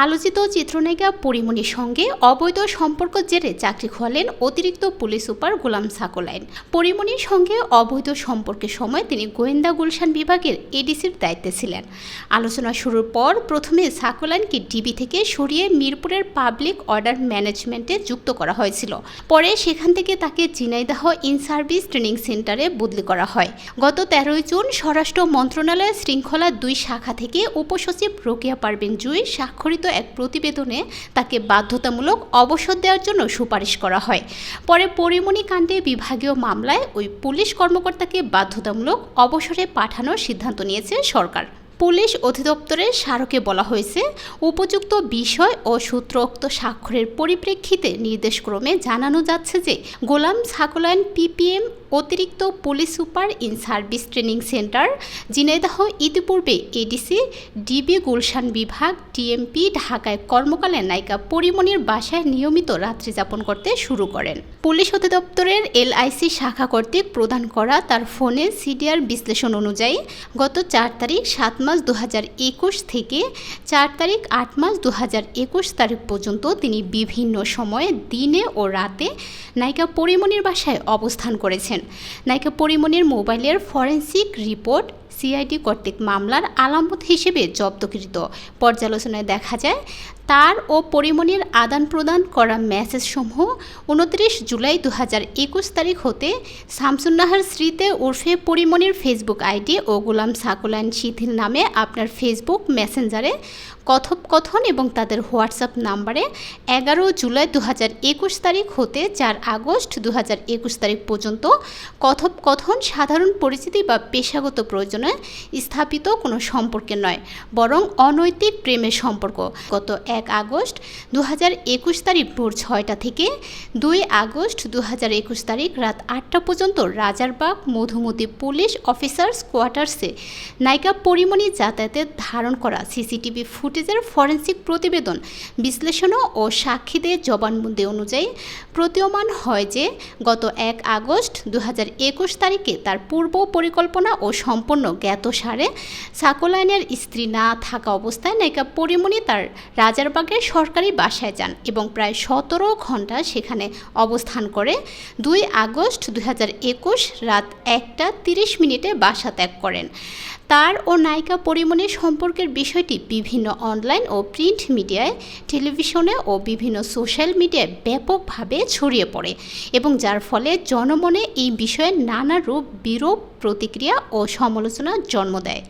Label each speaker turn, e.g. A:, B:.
A: আলোচিত চিত্রনায়িকা পরীমনির সঙ্গে অবৈধ সম্পর্ক জেরে চাকরি খোয়ালেন অতিরিক্ত পুলিশ সুপার গোলাম সাকলাইন। পরীমনির সঙ্গে অবৈধ সম্পর্কের সময় তিনি গোয়েন্দা গুলশান বিভাগের এডিসির দায়িত্বে ছিলেন। আলোচনা শুরুর পর প্রথমে সাকলাইনকে ডিবি থেকে সরিয়ে মিরপুরের পাবলিক অর্ডার ম্যানেজমেন্টে যুক্ত করা হয়েছিল। পরে সেখান থেকে তাকে ঝিনাইদহ ইন সার্ভিস ট্রেনিং সেন্টারে বদলি করা হয়। গত 13 জুন স্বরাষ্ট্র মন্ত্রণালয়ের শৃঙ্খলা 2 শাখা থেকে উপসচিব রোকেয়া পারভীন জুই স্বাক্ষরিত এক প্রতিবেদনে তাকে বাধ্যতামূলক অবসর দেওয়ার জন্য সুপারিশ করা হয়। পরে পরীমনি কাণ্ডে বিভাগীয় মামলায় ওই পুলিশ কর্মকর্তাকে বাধ্যতামূলক অবসরে পাঠানোর সিদ্ধান্ত নিয়েছে সরকার। পুলিশ অধিদপ্তরের স্মারকে বলা হয়েছে, উপযুক্ত বিষয় ও সূত্রোক্ত স্বাক্ষরের পরিপ্রেক্ষিতে নির্দেশক্রমে জানানো যাচ্ছে যে গোলাম সাকলাইন পিপিএম অতিরিক্ত police super in service training centre Jhenaidah ইতিপূর্বে এডিসি ডিবি গুলশান বিভাগ টিএমপি ঢাকায় কর্মকালে নায়িকা পরীমনির বাসায় নিয়মিত রাত্রি যাপন করতে শুরু করেন। পুলিশ অধিদপ্তরের এলআইসি শাখা কর্তৃক প্রদান করা তার ফোনে সিডিআর বিশ্লেষণ অনুযায়ী গত 4 তারিখ 7 মাস 2021 থেকে 4 তারিখ 8 মাস 2021 তারিখ পর্যন্ত তিনি বিভিন্ন সময়ে দিনে ও রাতে নায়িকা পরীমনির বাসায় অবস্থান করেছেন। নায়িকা পরীমনির মোবাইলের ফরেনসিক রিপোর্ট সিআইডি কর্তৃক মামলার আলামত হিসেবে জব্দকৃত। পর্যালোচনায় দেখা যায়, তার ও পরীমনির আদান প্রদান করা মেসেজসমূহ 29 জুলাই 2021 তারিখ হতে শামসুন্নাহার স্মৃতে ওরফে পরীমনির ফেসবুক আইডি ও গোলাম সাকলাইন শিথিল নামে আপনার ফেসবুক মেসেঞ্জারে কথোপকথন এবং তাদের হোয়াটসঅ্যাপ নাম্বারে 11 জুলাই 2021 তারিখ হতে 4 আগস্ট 2021 তারিখ পর্যন্ত কথোপকথন সাধারণ পরিচিতি বা পেশাগত প্রয়োজনে স্থাপিত কোনো সম্পর্কে নয়, বরং অনৈতিক প্রেমের সম্পর্ক। গত 1 আগস্ট 2021 তারিখ ভোর 6টা থেকে 2 আগস্ট 2021 তারিখ রাত 8টা পর্যন্ত রাজারবাগ মধুমতি পুলিশ অফিসার্স কোয়ার্টার্সে নায়িকা পরীমনি যাতায়াতের ধারণ করা সিসিটিভি ফুটেজের ফরেনসিক প্রতিবেদন বিশ্লেষণ ও সাক্ষীদের জবানবন্দি অনুযায়ী প্রতীয়মান হয় যে গত 1 আগস্ট 2021 তারিখে তার পূর্ব পরিকল্পনা ও সম্পূর্ণ জ্ঞাতসারে সাকলাইনের স্ত্রী না থাকা অবস্থায় নায়িকা পরীমনি তার রাজারবাগের সরকারি বাসায় যান এবং প্রায় 17 ঘন্টা সেখানে অবস্থান করে 2 আগস্ট 2021 রাত 1:30 বাসা ত্যাগ করেন। তার ও নায়িকা পরীমনির সম্পর্কের বিষয়টি বিভিন্ন অনলাইন ও প্রিন্ট মিডিয়ায়, টেলিভিশনে ও বিভিন্ন সোশ্যাল মিডিয়ায় ব্যাপকভাবে ছড়িয়ে পড়ে এবং যার ফলে জনমনে এই বিষয়ে নানা রূপ বিরূপ প্রতিক্রিয়া ও সমালোচনার জন্ম দেয়।